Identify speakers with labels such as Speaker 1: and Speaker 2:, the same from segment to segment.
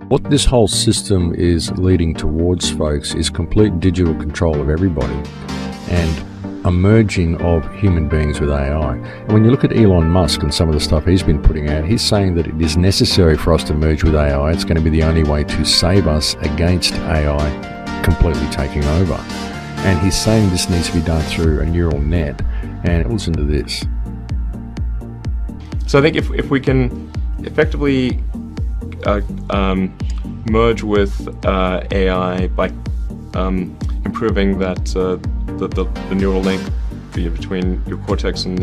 Speaker 1: What this whole system is leading towards, folks, is complete digital control of everybody and a merging of human beings with AI. And when you look at Elon Musk and some of the stuff he's been putting out, he's saying that it is necessary for us to merge with AI. It's going to be the only way to save us against AI completely taking over. And he's saying this needs to be done through a neural net. And listen to this.
Speaker 2: So I think if we can effectively merge with AI by improving that the neural link between your cortex and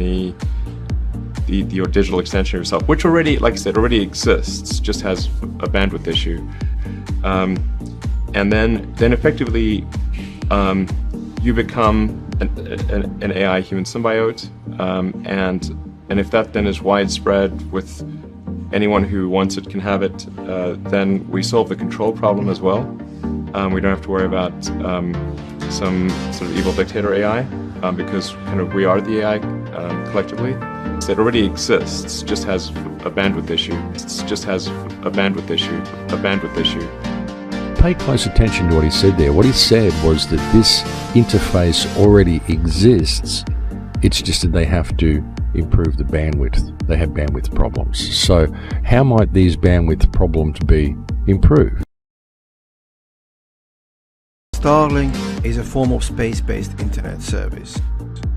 Speaker 2: your digital extension of yourself, which already, like I said, already exists, just has a bandwidth issue, and then effectively you become an AI human symbiote, and if that then is widespread with anyone who wants it can have it, then we solve the control problem as well. We don't have to worry about some sort of evil dictator AI, because kind of we are the AI collectively. It already exists, just has a bandwidth issue.
Speaker 1: Pay close attention to what he said there. What he said was that this interface already exists. It's just that they have to improve the bandwidth. They have bandwidth problems. So how might these bandwidth problems be improved?
Speaker 3: Starlink is a form of space-based internet service.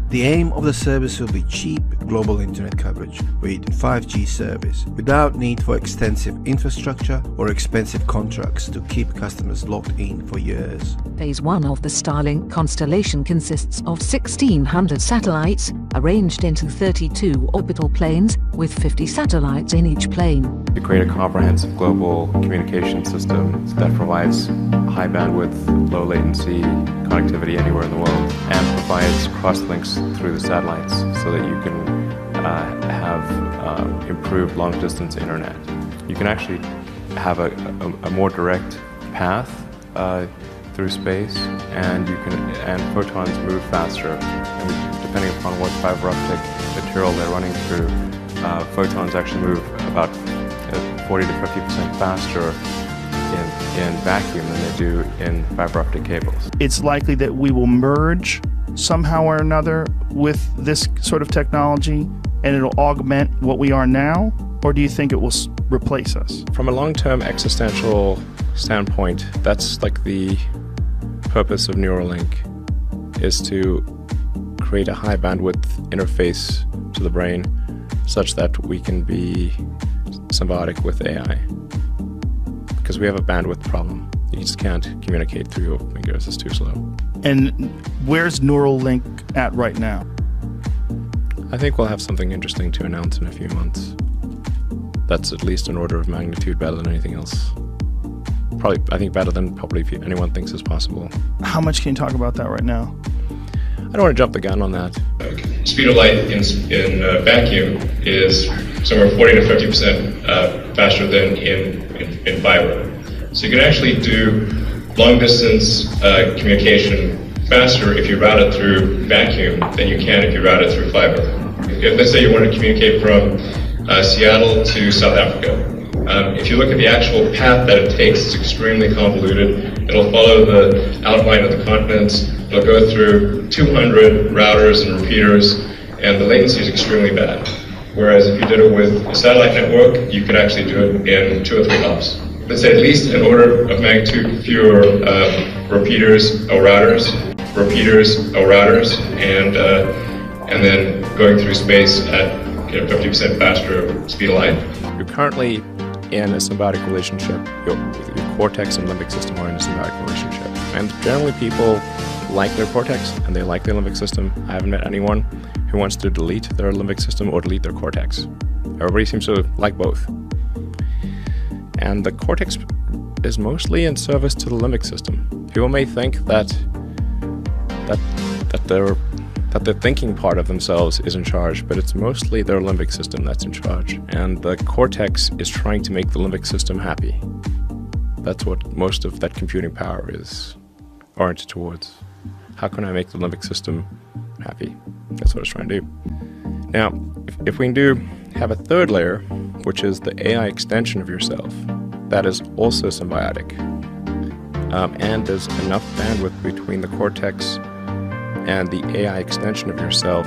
Speaker 3: The aim of the service will be cheap global internet coverage with 5G service without need for extensive infrastructure or expensive contracts to keep customers locked in for years.
Speaker 4: Phase 1 of the Starlink constellation consists of 1,600 satellites arranged into 32 orbital planes with 50 satellites in each plane.
Speaker 2: To create a comprehensive global communication system that provides high bandwidth, low latency connectivity anywhere in the world, and provides cross-links through the satellites so that you can have improved long-distance internet. You can actually have a more direct path through space, and photons move faster. And depending upon what fiber optic material they're running through, photons actually move about 40 to 50% faster in vacuum than they do in fiber optic cables.
Speaker 5: It's likely that we will merge somehow or another with this sort of technology and it'll augment what we are now, or do you think it will replace us?
Speaker 2: From a long-term existential standpoint, that's like the purpose of Neuralink, is to create a high bandwidth interface to the brain such that we can be symbiotic with AI. Because we have a bandwidth problem. You just can't communicate through your fingers, it's too slow.
Speaker 5: And where's Neuralink at right now?
Speaker 2: I think we'll have something interesting to announce in a few months. That's at least an order of magnitude better than anything else. Probably, I think better than probably anyone thinks is possible.
Speaker 5: How much can you talk about that right now?
Speaker 2: I don't want to jump the gun on that.
Speaker 6: Speed of light in vacuum is somewhere 40 to 50% faster than in fiber. So you can actually do long distance communication faster if you route it through vacuum than you can if you route it through fiber. If, let's say you want to communicate from Seattle to South Africa, if you look at the actual path that it takes, it's extremely convoluted. It'll follow the outline of the continents. It'll go through 200 routers and repeaters, and the latency is extremely bad. Whereas if you did it with a satellite network, you could actually do it in 2 or 3 hops. Let's say at least an order of magnitude fewer repeaters or routers, and then going through space at 50% faster speed of light.
Speaker 2: You're currently in a symbiotic relationship. Your cortex and limbic system are in a symbiotic relationship. And generally people like their cortex and they like their limbic system. I haven't met anyone who wants to delete their limbic system or delete their cortex. Everybody seems to like both. And the cortex is mostly in service to the limbic system. People may think that the thinking part of themselves is in charge, but it's mostly their limbic system that's in charge. And the cortex is trying to make the limbic system happy. That's what most of that computing power is oriented towards. How can I make the limbic system happy? That's what it's trying to do. Now, if we can have a third layer, which is the AI extension of yourself,
Speaker 7: that is also symbiotic. And there's enough bandwidth between the cortex and the AI extension of yourself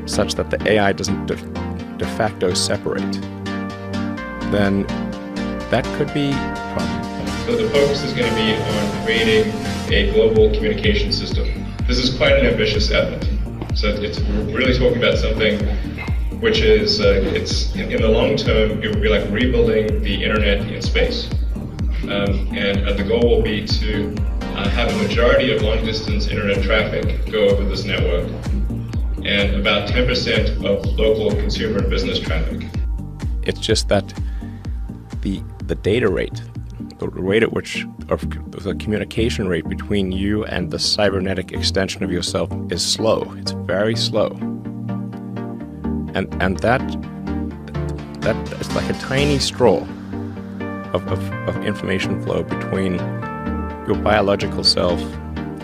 Speaker 7: such that the AI doesn't de facto separate, then that could be a problem.
Speaker 6: So the focus is going to be on creating a global communication system. This is quite an ambitious effort. So we're really talking about something which is, it's in the long term, it would be like rebuilding the internet in space. And the goal will be to have a majority of long-distance internet traffic go over this network, and about 10% of local consumer and business traffic.
Speaker 7: It's just that the data rate, the rate at which, or the communication rate between you and the cybernetic extension of yourself is slow. It's very slow. And that is like a tiny straw of information flow between your biological self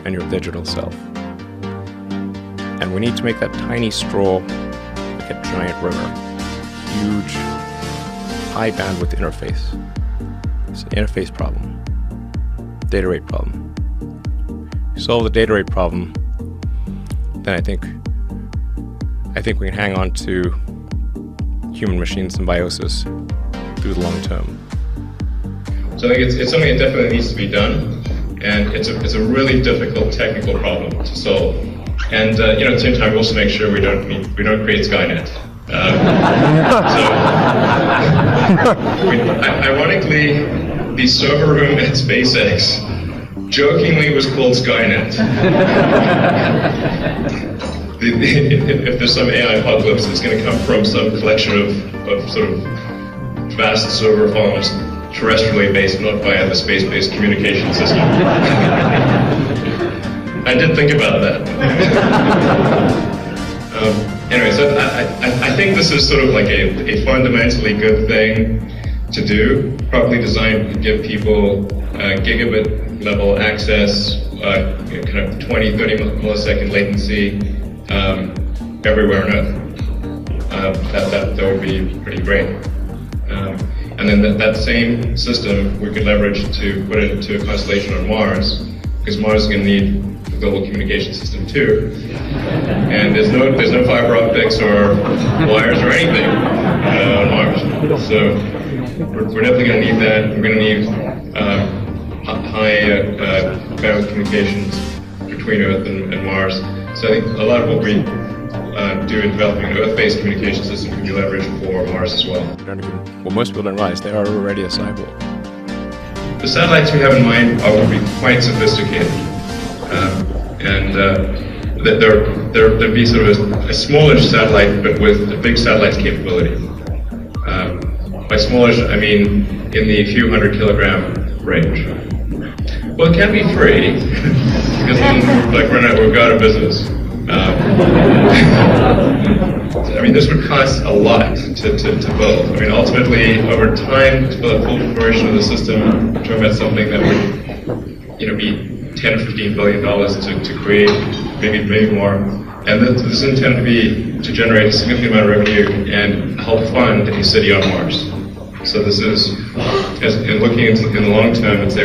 Speaker 7: and your digital self. And we need to make that tiny straw like a giant river. Huge, high bandwidth interface. It's an interface problem. Data rate problem. If you solve the data rate problem, then I think we can hang on to human-machine symbiosis through the long term.
Speaker 6: So I think it's something that definitely needs to be done, and it's a really difficult technical problem to solve. And at the same time, we also make sure we don't create Skynet. Ironically, the server room at SpaceX jokingly was called Skynet. If there's some AI apocalypse, it's going to come from some collection of sort of vast server farms, terrestrially based, not via the space-based communication system. I did think about that. Anyway, so I think this is sort of like a fundamentally good thing to do, properly designed to give people gigabit level access, kind of 20, 30 millisecond latency everywhere on Earth. That would be pretty great. And then that same system we could leverage to put it into a constellation on Mars, because Mars is going to need a global communication system too. And there's no fiber optics or wires or anything on Mars. So we're definitely going to need that. We're going to need high bandwidth communications between Earth and Mars. So I think a lot of what we do in developing an Earth-based communication system can be leveraged for Mars as well.
Speaker 7: Well, most people don't realize they are already a cyborg.
Speaker 6: The satellites we have in mind will be quite sophisticated, and there'd be sort of a smallish satellite, but with a big satellite's capability. By smallish, I mean in the few 100 kilogram range. Well, it can't be free, because then we'll go out of business. I mean, this would cost a lot to build. I mean, ultimately, over time, to build a full version of the system, we're talking about something that would, be $10 or $15 billion to create, maybe more. And this is intended to generate a significant amount of revenue and help fund a city on Mars. So this is, in looking into in the long term and say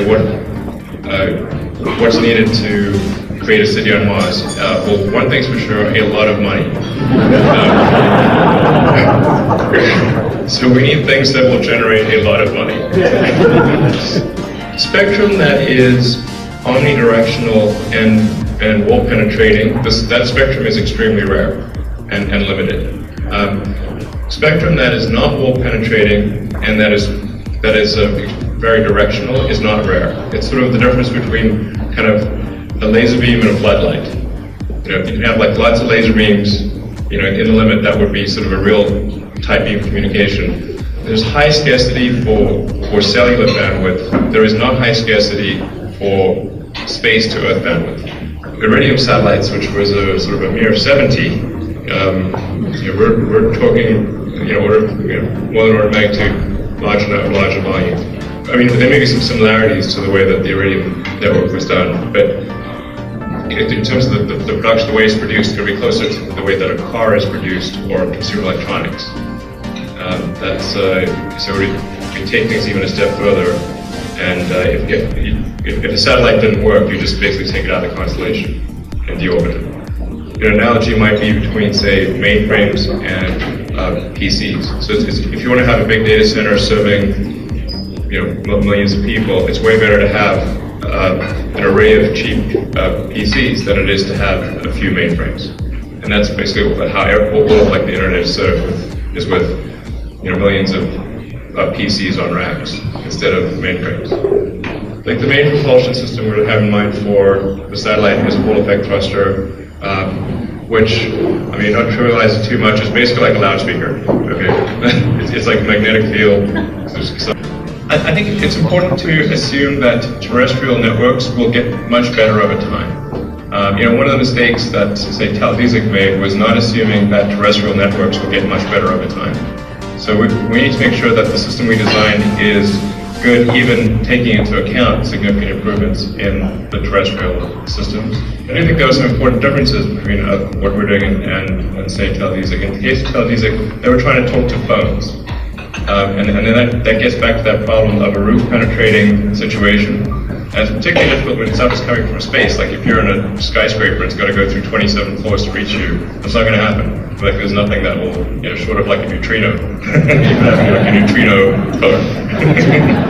Speaker 6: what's needed to create a city on Mars. Well, one thing's for sure, a lot of money. So we need things that will generate a lot of money. Spectrum that is omnidirectional and wall penetrating, that spectrum is extremely rare and limited. Spectrum that is not wall penetrating and that is very directional is not rare. It's sort of the difference between kind of a laser beam and a floodlight. You can have like lots of laser beams, in the limit that would be sort of a real tight beam communication. There's high scarcity for cellular bandwidth. There is not high scarcity for space to Earth bandwidth. Iridium satellites, which was a sort of a mere 70, we're talking, more than order of magnitude larger volume. I mean, there may be some similarities to the way that the Iridium network was done, but in terms of the production, the way it's produced, it's going to be closer to the way that a car is produced or consumer electronics. So we take things even a step further, and if the satellite didn't work, you just basically take it out of the constellation and deorbit it. An analogy might be between, say, mainframes and PCs. So if you want to have a big data center serving, millions of people, it's way better to have an array of cheap PCs than it is to have a few mainframes. And that's basically how all of the internet is served is with millions of PCs on racks instead of mainframes. The main propulsion system we're going to have in mind for the satellite is a Hall effect thruster, which, not to trivialize it too much, is basically like a loudspeaker. Okay, it's like a magnetic field. I think it's important to assume that terrestrial networks will get much better over time. One of the mistakes that, say, Talvizik made was not assuming that terrestrial networks will get much better over time. So we need to make sure that the system we design is good, even taking into account significant improvements in the terrestrial systems. I do think there are some important differences between what we're doing and say, Talvizik. In the case of Talvizik, they were trying to talk to phones. And then that gets back to that problem of a roof-penetrating situation. And it's particularly difficult when stuff is coming from space. Like if you're in a skyscraper, it's got to go through 27 floors to reach you. That's not going to happen. There's nothing that will, short of like a neutrino. You can have like a neutrino phone.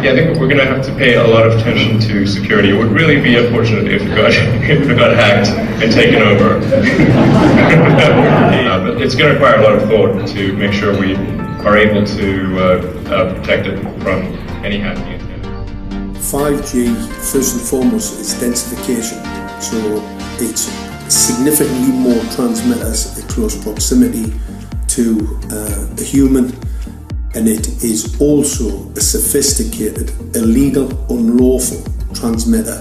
Speaker 6: Yeah, I think we're going to have to pay a lot of attention to security. It would really be unfortunate if it got hacked and taken over. But it's going to require a lot of thought to make sure we are able to protect it from any hacking.
Speaker 8: 5G, first and foremost, is densification. So it's significantly more transmitters at close proximity to a human, and it is also a sophisticated, illegal, unlawful transmitter.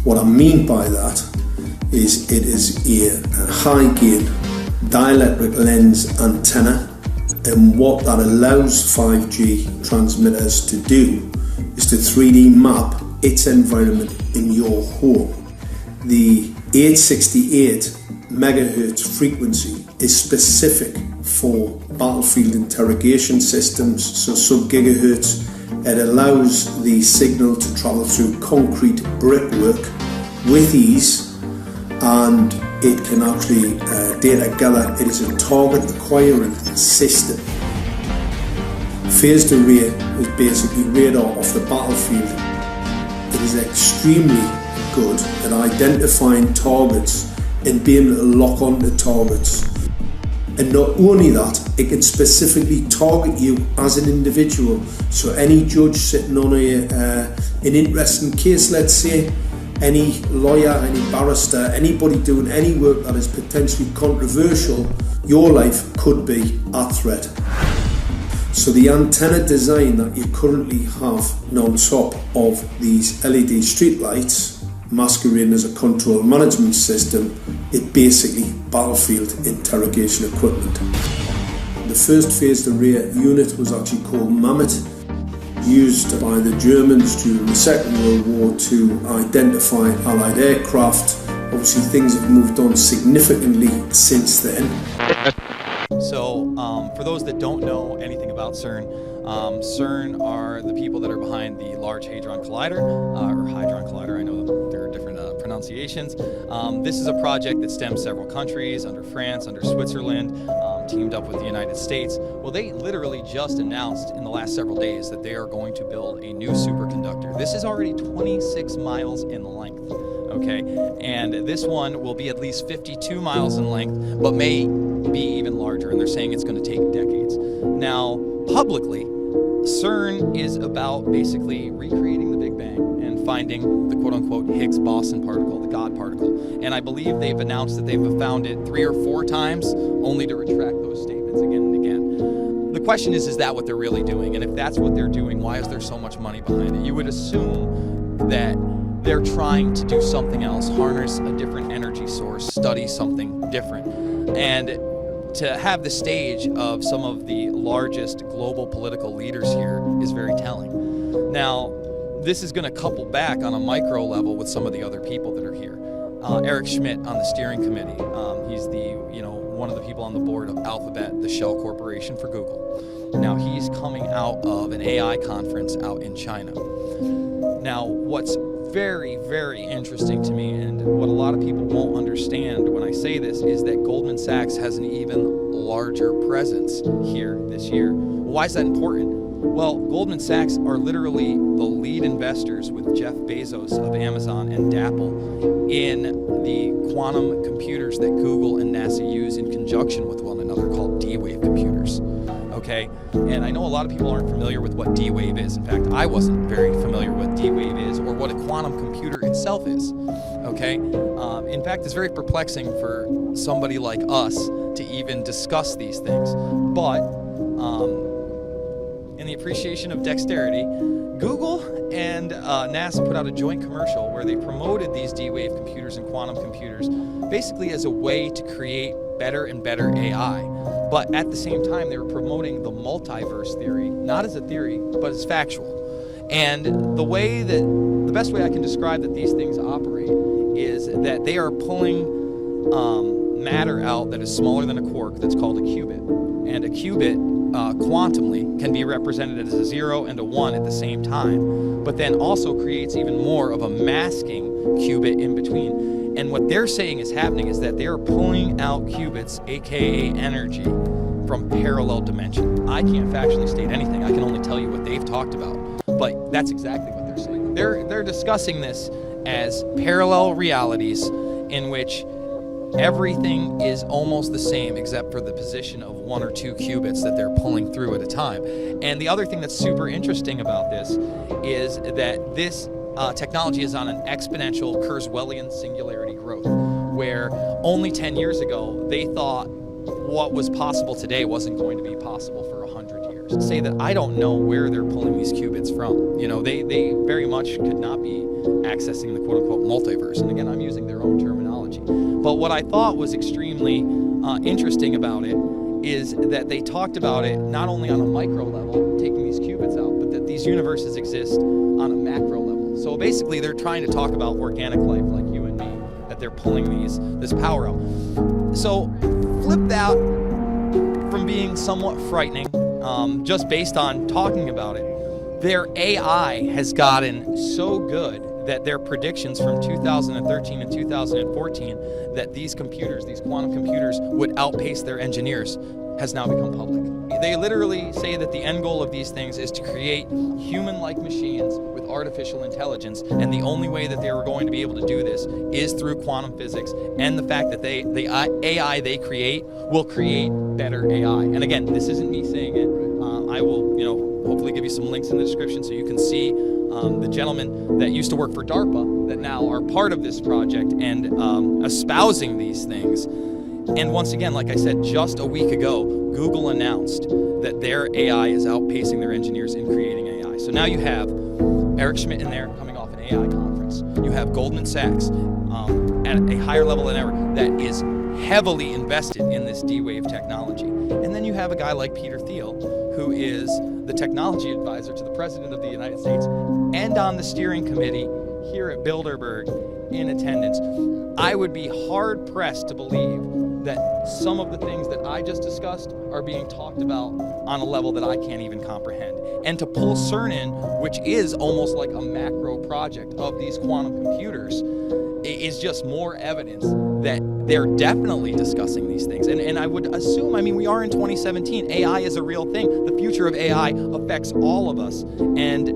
Speaker 8: What I mean by that is it is a high gain dielectric lens antenna, and what that allows 5G transmitters to do is to 3D map its environment in your home. The 868 megahertz frequency is specific for battlefield interrogation systems, so sub-gigahertz. It allows the signal to travel through concrete brickwork with ease, and it can actually data gather. It is a target acquiring system. Phased array is basically radar off the battlefield. It is extremely good at identifying targets and being able to lock onto targets. And not only that, it can specifically target you as an individual. So any judge sitting on an interesting case, let's say, any lawyer, any barrister, anybody doing any work that is potentially controversial, your life could be at threat. So the antenna design that you currently have on top of these LED streetlights, masquerading as a control management system, is basically battlefield interrogation equipment. The first phased array unit was actually called Mammoth, used by the Germans during the Second World War to identify Allied aircraft. Obviously things have moved on significantly since then.
Speaker 9: So for those that don't know anything about Cern, Cern are the people that are behind the Large Hadron Collider, or Hadron Collider, I know there are different pronunciations. This is a project that stems several countries, under France, under Switzerland, teamed up with the United States. Well, they literally just announced in the last several days that they are going to build a new superconductor. This is already 26 miles in length, okay? And this one will be at least 52 miles in length, but may be even larger, and they're saying it's going to take decades. Now, publicly, CERN is about basically recreating the Big Bang and finding the quote-unquote Higgs boson particle, the God particle. And I believe they've announced that they've found it 3 or 4 times, only to retract those statements again and again. The question is that what they're really doing? And if that's what they're doing, why is there so much money behind it? You would assume that they're trying to do something else, harness a different energy source, study something different. And to have the stage of some of the largest global political leaders here is very telling. Now, this is going to couple back on a micro level with some of the other people that are here. Eric Schmidt on the steering committee. He's the, one of the people on the board of Alphabet, the shell corporation for Google. Now, he's coming out of an AI conference out in China. Now, what's very, very interesting to me, and what a lot of people won't understand when I say this, is that Goldman Sachs has an even larger presence here this year. Why is that important? Well, Goldman Sachs are literally the lead investors with Jeff Bezos of Amazon and Dapple in the quantum computers that Google and NASA use in conjunction with one another, called D-Wave computers. Okay, and I know a lot of people aren't familiar with what D-Wave is. In fact, I wasn't very familiar with what D-Wave is or what a quantum computer itself is. Okay, in fact, it's very perplexing for somebody like us to even discuss these things. But in the appreciation of dexterity, Google and NASA put out a joint commercial where they promoted these D-Wave computers and quantum computers basically as a way to create better and better AI. But at the same time, they were promoting the multiverse theory, not as a theory, but as factual. And the best way I can describe that these things operate is that they are pulling matter out that is smaller than a quark, that's called a qubit. And a qubit, quantumly, can be represented as a 0 and a 1 at the same time, but then also creates even more of a masking qubit in between. And what they're saying is happening is that they're pulling out qubits, aka energy, from parallel dimension. I can't factually state anything. I can only tell you what they've talked about. But that's exactly what they're saying. They're discussing this as parallel realities in which everything is almost the same except for the position of 1 or 2 qubits that they're pulling through at a time. And the other thing that's super interesting about this is that this technology is on an exponential Kurzweilian singularity growth, where only 10 years ago they thought what was possible today wasn't going to be possible for 100 years. Say that I don't know where they're pulling these qubits from. You know, they very much could not be accessing the quote-unquote multiverse. And again, I'm using their own terminology. But what I thought was extremely interesting about it is that they talked about it not only on a micro level, taking these qubits out, but that these universes exist on a macro level. So basically, they're trying to talk about organic life like you and me, that they're pulling this power out. So flip that from being somewhat frightening, just based on talking about it. Their AI has gotten so good that their predictions from 2013 and 2014 that these computers, these quantum computers, would outpace their engineers has now become public. They literally say that the end goal of these things is to create human-like machines with artificial intelligence, and the only way that they were going to be able to do this is through quantum physics and the fact that the AI they create will create better AI. And again, this isn't me saying it. I will, hopefully give you some links in the description so you can see the gentlemen that used to work for DARPA that now are part of this project and espousing these things. And once again, like I said, just a week ago, Google announced that their AI is outpacing their engineers in creating AI. So now you have Eric Schmidt in there coming off an AI conference. You have Goldman Sachs at a higher level than ever that is heavily invested in this D-Wave technology. And then you have a guy like Peter Thiel, who is the technology advisor to the President of the United States and on the steering committee here at Bilderberg in attendance. I would be hard-pressed to believe that some of the things that I just discussed are being talked about on a level that I can't even comprehend. And to pull Cern in, which is almost like a macro project of these quantum computers, is just more evidence that they're definitely discussing these things. And I would assume, we are in 2017. AI is a real thing. The future of AI affects all of us. And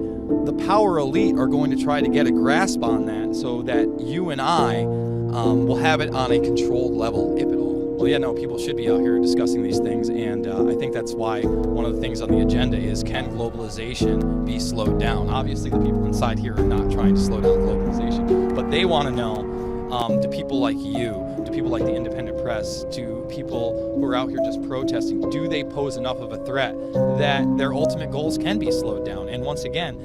Speaker 9: the power elite are going to try to get a grasp on that so that you and I will have it on a controlled level, if at all. Well, yeah, no, people should be out here discussing these things, and I think that's why one of the things on the agenda is, can globalization be slowed down? Obviously, the people inside here are not trying to slow down globalization, but they want to know, to people like you, to people like the independent press, to people who are out here just protesting, do they pose enough of a threat that their ultimate goals can be slowed down? And once again,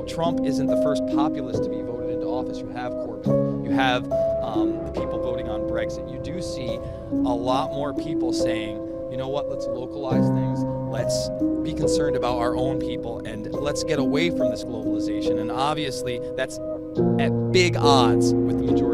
Speaker 9: Trump isn't the first populist to be voted into office. You have Corbyn. You have the people voting on Brexit. You do see a lot more people saying, you know what, let's localize things. Let's be concerned about our own people, and let's get away from this globalization. And obviously, that's at big odds with the majority